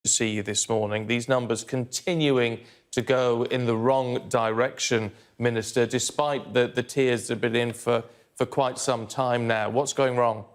To see you this morning. These numbers continuing to go in the wrong direction, Minister, despite the tiers that have been in for quite some time now. What's going wrong?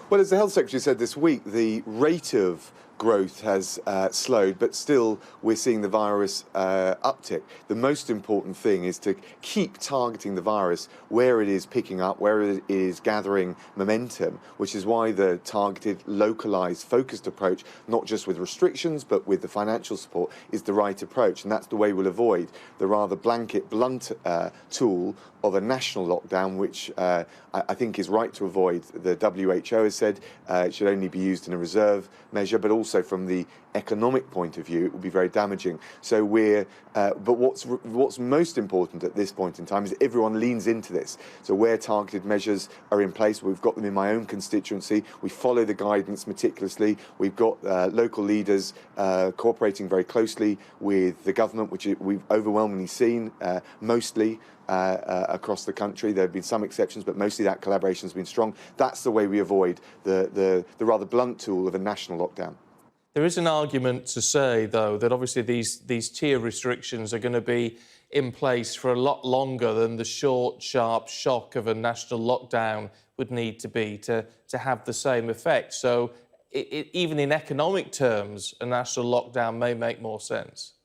Well, as the Health Secretary said this week, the rate of growth has slowed, but still we're seeing the virus uptick. The most important thing is to keep targeting the virus where it is picking up, where it is gathering momentum, which is why the targeted, localised, focused approach, not just with restrictions, but with the financial support, is the right approach. And that's the way we'll avoid the rather blanket, blunt tool of a national lockdown, which I think is right to avoid. The WHO has said it should only be used in a reserve measure, but also from the economic point of view, it would be very damaging. So but what's most important at this point in time is everyone leans into this. So where targeted measures are in place, we've got them in my own constituency. We follow the guidance meticulously. We've got local leaders cooperating very closely with the government, which we've overwhelmingly seen mostly across the country. There have been some exceptions, but mostly that collaboration has been strong. That's the way we avoid the rather blunt tool of a national lockdown. There is an argument to say, though, that obviously these tier restrictions are going to be in place for a lot longer than the short, sharp shock of a national lockdown would need to be to have the same effect. So even in economic terms, a national lockdown may make more sense.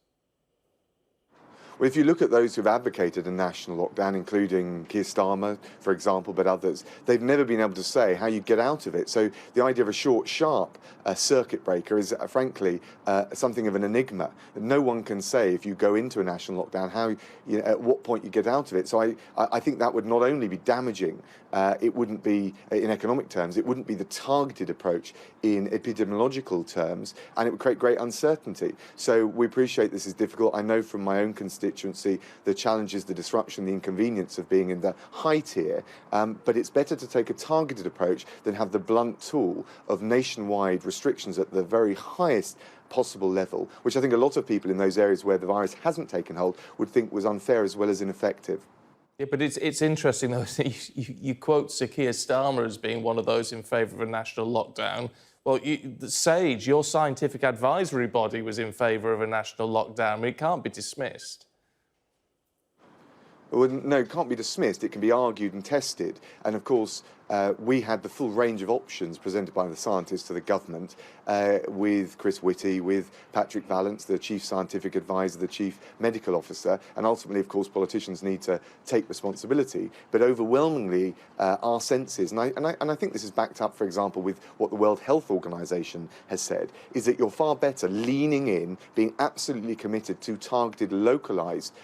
Well, if you look at those who've advocated a national lockdown, including Keir Starmer, for example, but others, they've never been able to say how you get out of it. So the idea of a short, sharp circuit breaker is, frankly, something of an enigma. No one can say if you go into a national lockdown how, at what point you get out of it. So I think that would not only be damaging, it wouldn't be, in economic terms, it wouldn't be the targeted approach in epidemiological terms, and it would create great uncertainty. So we appreciate this is difficult. I know from my own constituency the challenges, the disruption, the inconvenience of being in the high tier, but it's better to take a targeted approach than have the blunt tool of nationwide restrictions at the very highest possible level, which I think a lot of people in those areas where the virus hasn't taken hold would think was unfair as well as ineffective. Yeah, but it's interesting, though, you quote Sir Keir Starmer as being one of those in favour of a national lockdown. Well, the SAGE, your scientific advisory body, was in favour of a national lockdown. I mean, it can't be dismissed. Well, no, it can't be dismissed. It can be argued and tested. And of course, we had the full range of options presented by the scientists to the government with Chris Whitty, with Patrick Vallance, the chief scientific advisor, the chief medical officer. And ultimately, of course, politicians need to take responsibility. But overwhelmingly, our sense is, and I think this is backed up, for example, with what the World Health Organization has said, is that you're far better leaning in, being absolutely committed to targeted, localized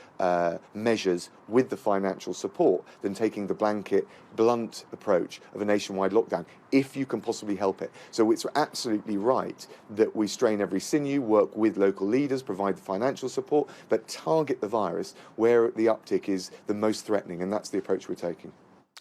measures with the financial support than taking the blanket, blunt approach of a nationwide lockdown, if you can possibly help it. So it's absolutely right that we strain every sinew, work with local leaders, provide the financial support, but target the virus where the uptick is the most threatening, and that's the approach we're taking.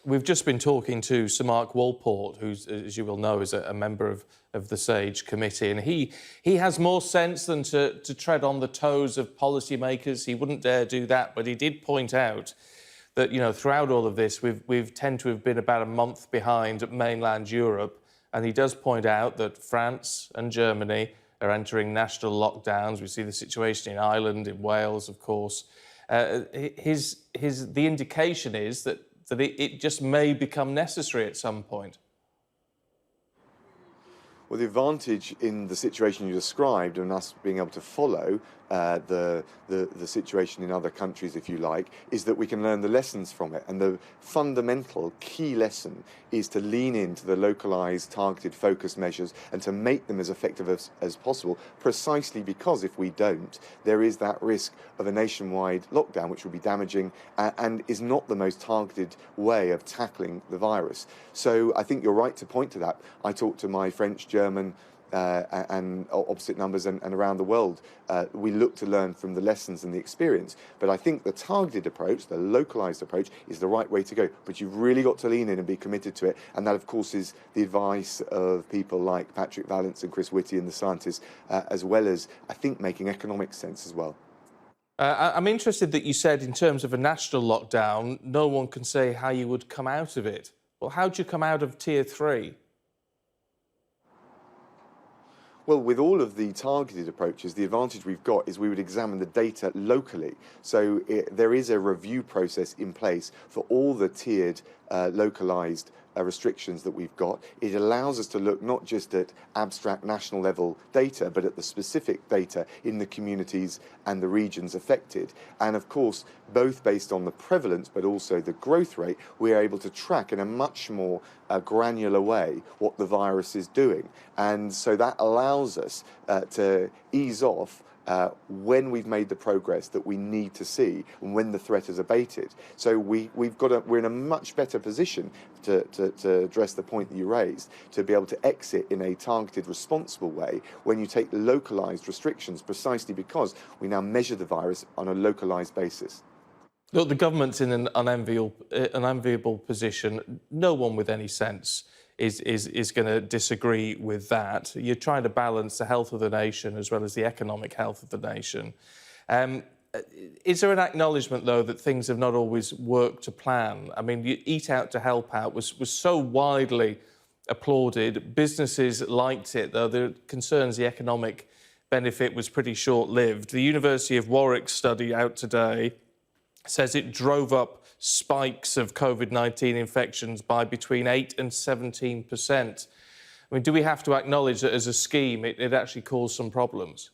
We've just been talking to Sir Mark Walport, who, as you will know, is a member of the SAGE committee, and he has more sense than to tread on the toes of policymakers. He wouldn't dare do that, but he did point out that, throughout all of this, we've tend to have been about a month behind mainland Europe, and he does point out that France and Germany are entering national lockdowns. We see the situation in Ireland, in Wales, of course. The indication is that it just may become necessary at some point. Well, the advantage in the situation you described and us being able to follow the situation in other countries, if you like, is that we can learn the lessons from it. And the fundamental key lesson is to lean into the localised, targeted, focused measures and to make them as effective as possible, precisely because if we don't, there is that risk of a nationwide lockdown, which will be damaging and is not the most targeted way of tackling the virus. So I think you're right to point to that. I talked to my French, German, and opposite numbers and around the world. We look to learn from the lessons and the experience. But I think the targeted approach, the localised approach, is the right way to go. But you've really got to lean in and be committed to it. And that, of course, is the advice of people like Patrick Vallance and Chris Whitty and the scientists, as well as, I think, making economic sense as well. I'm interested that you said, in terms of a national lockdown, no one can say how you would come out of it. Well, how do you come out of Tier 3? Well, with all of the targeted approaches, the advantage we've got is we would examine the data locally. So there is a review process in place for all the tiered, localised restrictions that we've got. It allows us to look not just at abstract national level data, but at the specific data in the communities and the regions affected. And of course, both based on the prevalence, but also the growth rate, we are able to track in a much more granular way what the virus is doing. And so that allows us to ease off when we've made the progress that we need to see and when the threat has abated. So we're in a much better position to address the point that you raised, to be able to exit in a targeted, responsible way when you take localised restrictions, precisely because we now measure the virus on a localised basis. Look, the government's in an unenviable position. No one with any sense is going to disagree with that. You're trying to balance the health of the nation as well as the economic health of the nation. Is there an acknowledgement, though, that things have not always worked to plan? I mean, Eat Out to Help Out was so widely applauded. Businesses liked it, though the concerns the economic benefit was pretty short-lived. The University of Warwick study out today says it drove up spikes of COVID-19 infections by between 8 and 17%. I mean, do we have to acknowledge that as a scheme it actually caused some problems?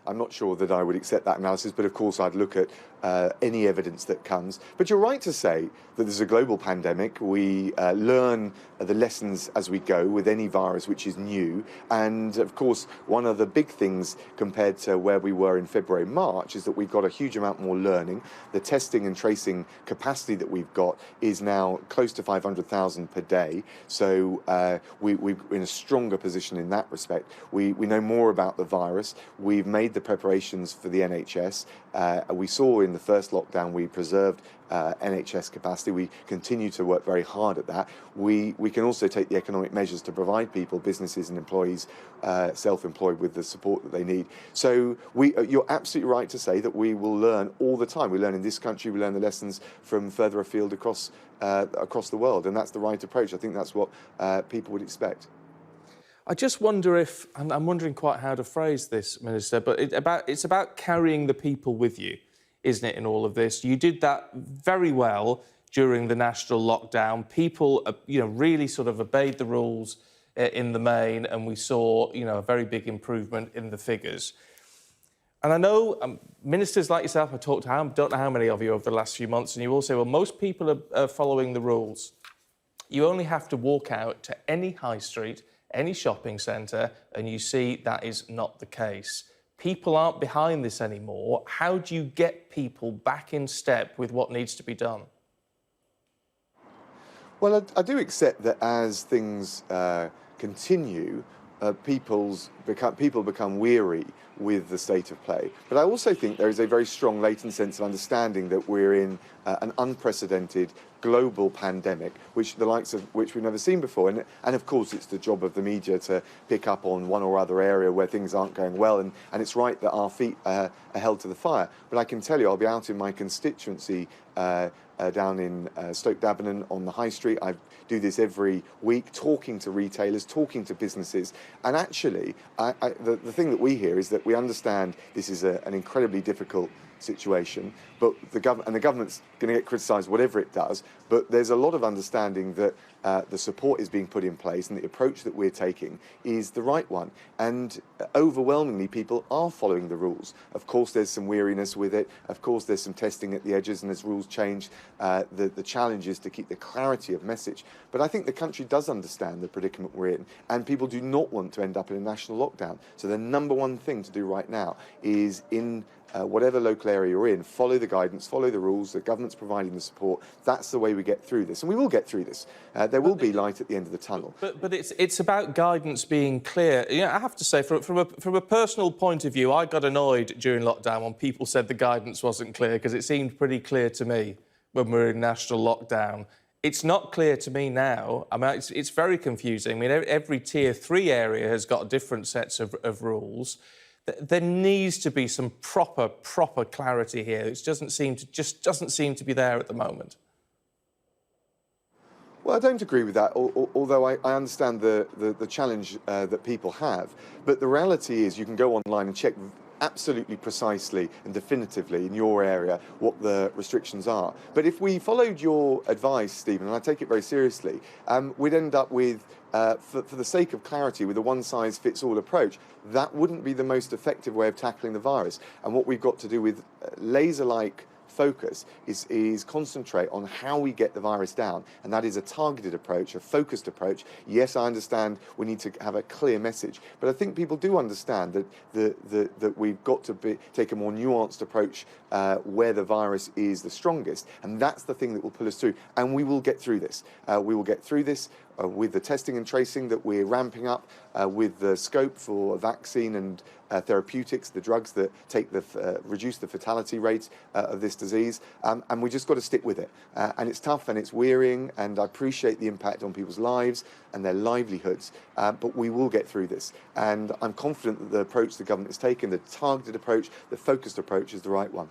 I'm not sure that I would accept that analysis, but of course I'd look at any evidence that comes. But you're right to say that there's a global pandemic. We learn the lessons as we go with any virus which is new. And of course, one of the big things compared to where we were in February, March, is that we've got a huge amount more learning. The testing and tracing capacity that we've got is now close to 500,000 per day. So we're in a stronger position in that respect. We know more about the virus. We've made the preparations for the NHS. We saw in the first lockdown we preserved NHS capacity. We continue to work very hard at that. We can also take the economic measures to provide people, businesses and employees, self-employed, with the support that they need. So you're absolutely right to say that we will learn all the time. We learn in this country, we learn the lessons from further afield across the world, and that's the right approach. I think that's what people would expect. I just wonder if, and I'm wondering quite how to phrase this, Minister, but it's about carrying the people with you, isn't it, in all of this? You did that very well during the national lockdown. People, really sort of obeyed the rules in the main, and we saw, a very big improvement in the figures. And I know ministers like yourself, I talked to, I don't know how many of you over the last few months, and you all say, well, most people are following the rules. You only have to walk out to any high street, any shopping centre, and you see that is not the case. People aren't behind this anymore. How do you get people back in step with what needs to be done? Well, I do accept that as things continue, people become weary with the state of play. But I also think there is a very strong latent sense of understanding that we're in an unprecedented global pandemic, the likes of which we've never seen before. And of course, it's the job of the media to pick up on one or other area where things aren't going well. And it's right that our feet are held to the fire. But I can tell you, I'll be out in my constituency down in Stoke Davenant on the High Street. I do this every week, talking to retailers, talking to businesses. And actually, the thing that we hear is that we understand this is an incredibly difficult situation, but the government's going to get criticised whatever it does, but there's a lot of understanding that the support is being put in place and the approach that we're taking is the right one. And overwhelmingly, people are following the rules. Of course, there's some weariness with it. Of course, there's some testing at the edges, and as rules change, the challenge is to keep the clarity of message. But I think the country does understand the predicament we're in, and people do not want to end up in a national lockdown. So the number one thing to do right now is in whatever local area you're in, follow the guidance, follow the rules. The government's providing the support. That's the way we get through this, and we will get through this. There will be light at the end of the tunnel. But it's about guidance being clear. I have to say, from a personal point of view, I got annoyed during lockdown when people said the guidance wasn't clear, because it seemed pretty clear to me when we were in national lockdown. It's not clear to me now. I mean, it's very confusing. I mean, every Tier 3 area has got different sets of rules. There needs to be some proper clarity here. It just doesn't seem to be there at the moment. Well, I don't agree with that, although I understand the challenge that people have. But the reality is you can go online and check absolutely precisely and definitively in your area what the restrictions are. But if we followed your advice, Stephen, and I take it very seriously, we'd end up with, for the sake of clarity, with a one-size-fits-all approach. That wouldn't be the most effective way of tackling the virus. And what we've got to do with laser-like focus is concentrate on how we get the virus down, and that is a targeted approach, a focused approach. Yes, I understand we need to have a clear message, but I think people do understand that we've got to take a more nuanced approach where the virus is the strongest, and that's the thing that will pull us through, and we will get through this. We will get through this with the testing and tracing that we're ramping up, with the scope for vaccine and therapeutics, the drugs that reduce the fatality rate of this disease, and we just got to stick with it. And it's tough and it's wearying, and I appreciate the impact on people's lives and their livelihoods, but we will get through this. And I'm confident that the approach the government has taken, the targeted approach, the focused approach, is the right one.